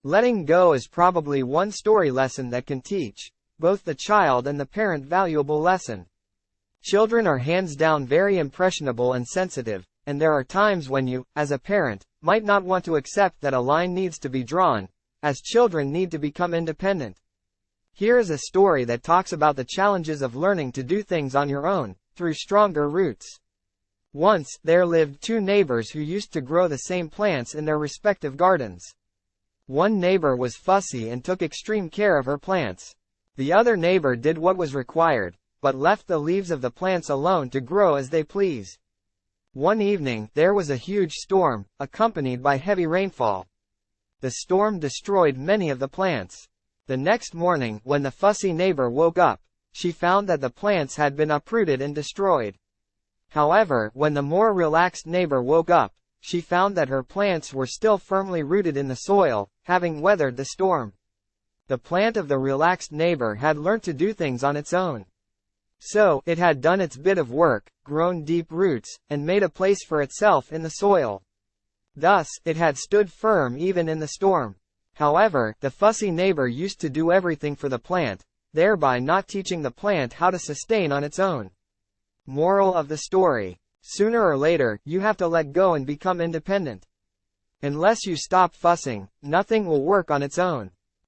Letting go is probably one story lesson that can teach both the child and the parent valuable lesson. Children are hands down very impressionable and sensitive, and there are times when you, as a parent, might not want to accept that a line needs to be drawn, as children need to become independent. Here is a story that talks about the challenges of learning to do things on your own, through stronger roots. Once, there lived two neighbors who used to grow the same plants in their respective gardens. One neighbor was fussy and took extreme care of her plants. The other neighbor did what was required, but left the leaves of the plants alone to grow as they please. One evening, there was a huge storm, accompanied by heavy rainfall. The storm destroyed many of the plants. The next morning, when the fussy neighbor woke up, she found that the plants had been uprooted and destroyed. However, when the more relaxed neighbor woke up, she found that her plants were still firmly rooted in the soil, having weathered the storm. The plant of the relaxed neighbor had learned to do things on its own. So, it had done its bit of work, grown deep roots, and made a place for itself in the soil. Thus, it had stood firm even in the storm. However, the fussy neighbor used to do everything for the plant, thereby not teaching the plant how to sustain on its own. Moral of the story: sooner or later, you have to let go and become independent. Unless you stop fussing, nothing will work on its own.